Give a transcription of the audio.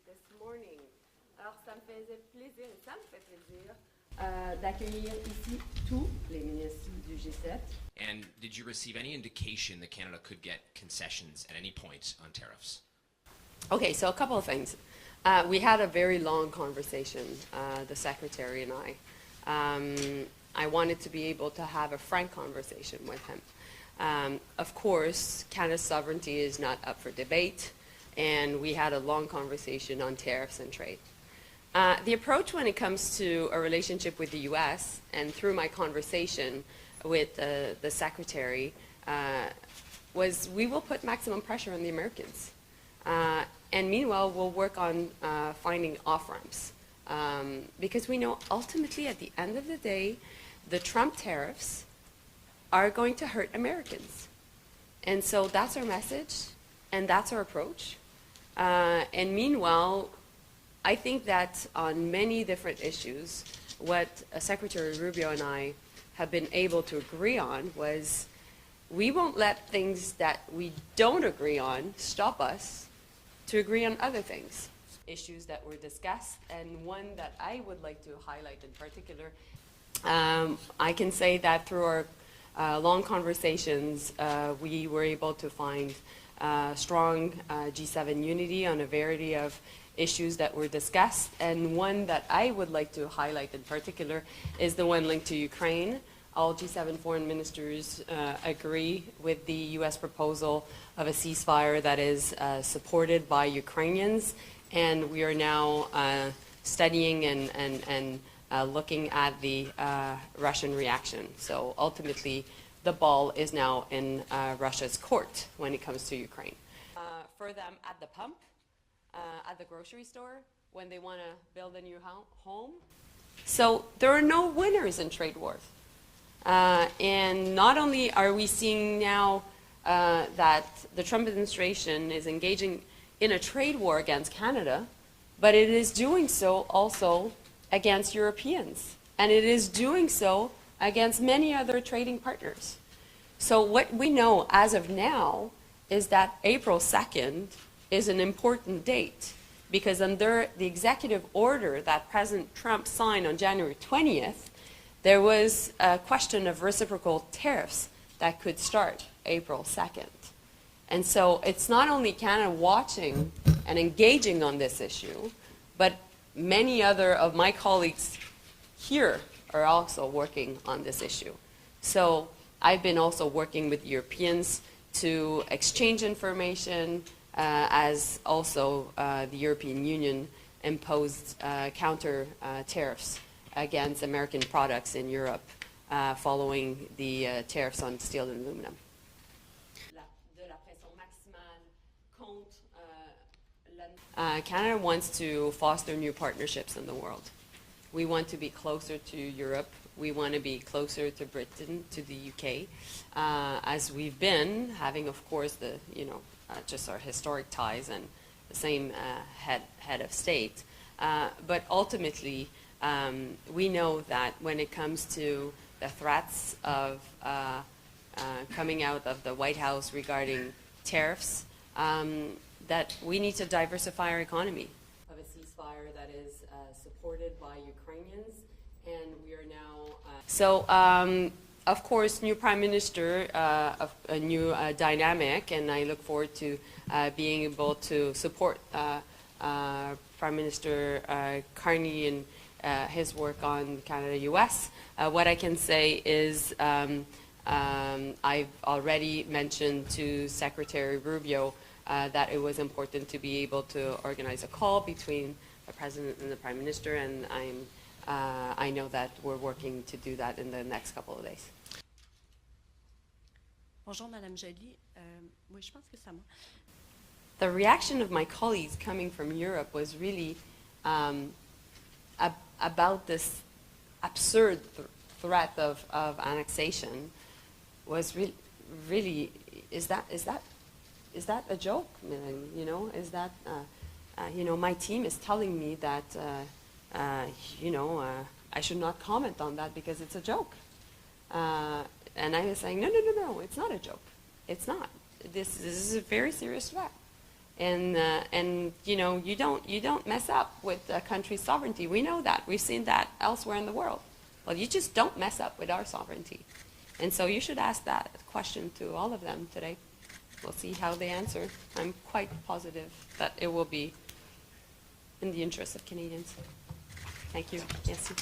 this morning. Alors, ça me faisait plaisir et ça me fait plaisir d'accueillir ici tous les ministres du G7. And did you receive any indication that Canada could get concessions at any point on tariffs? Okay, so a couple of things. We had a very long conversation, the Secretary and I. I wanted to be able to have a frank conversation with him. Of course, Canada's sovereignty is not up for debate, and we had a long conversation on tariffs and trade. The approach when it comes to a relationship with the U.S., and through my conversation with the Secretary, was we will put maximum pressure on the Americans. And meanwhile, we'll work on finding off-ramps. Because we know ultimately at the end of the day, the Trump tariffs are going to hurt Americans. And so that's our message, and that's our approach. And meanwhile, I think that on many different issues, what Secretary Rubio and I have been able to agree on was we won't let things that we don't agree on stop us to agree on other things. Issues that were discussed, and one that I would like to highlight in particular. I can say that through our long conversations, we were able to find strong G7 unity on a variety of issues that were discussed, and one that I would like to highlight in particular is the one linked to Ukraine. All G7 foreign ministers agree with the U.S. proposal of a ceasefire that is supported by Ukrainians, and we are now studying and looking at the Russian reaction. So ultimately, the ball is now in Russia's court when it comes to Ukraine. For them at the pump, at the grocery store, when they want to build a new home. So there are no winners in trade wars. And not only are we seeing now that the Trump administration is engaging in a trade war against Canada, but it is doing so also against Europeans. And it is doing so against many other trading partners. So what we know as of now is that April 2nd is an important date, because under the executive order that President Trump signed on January 20th, there was a question of reciprocal tariffs that could start April 2nd. And so it's not only Canada watching and engaging on this issue, but many other of my colleagues here are also working on this issue. So I've been also working with Europeans to exchange information, as also the European Union imposed counter tariffs against American products in Europe following the tariffs on steel and aluminum. Canada wants to foster new partnerships in the world. We want to be closer to Europe. We want to be closer to Britain, to the UK, as we've been having, of course, the just our historic ties and the same head of state. But ultimately, we know that when it comes to the threats of coming out of the White House regarding tariffs, that we need to diversify our economy. Of a ceasefire that is supported by Ukrainians, and we are now... of course, new Prime Minister, a new dynamic, and I look forward to being able to support Prime Minister Carney in his work on Canada-US. What I can say is I've already mentioned to Secretary Rubio that it was important to be able to organize a call between the President and the Prime Minister, and I know that we're working to do that in the next couple of days. Bonjour, Madame Joly. Oui, je pense que c'est à moi. The reaction of my colleagues coming from Europe was really about this absurd threat of annexation. Was really is that a joke? You know, is that my team is telling me that I should not comment on that because it's a joke. And I was saying, no, it's not a joke. It's not. This is a very serious threat. And you know, you don't mess up with the country's sovereignty. We know that. We've seen that elsewhere in the world. Well, you just don't mess up with our sovereignty. And so you should ask that question to all of them today. We'll see how they answer. I'm quite positive that it will be in the interest of Canadians. Thank you. Merci.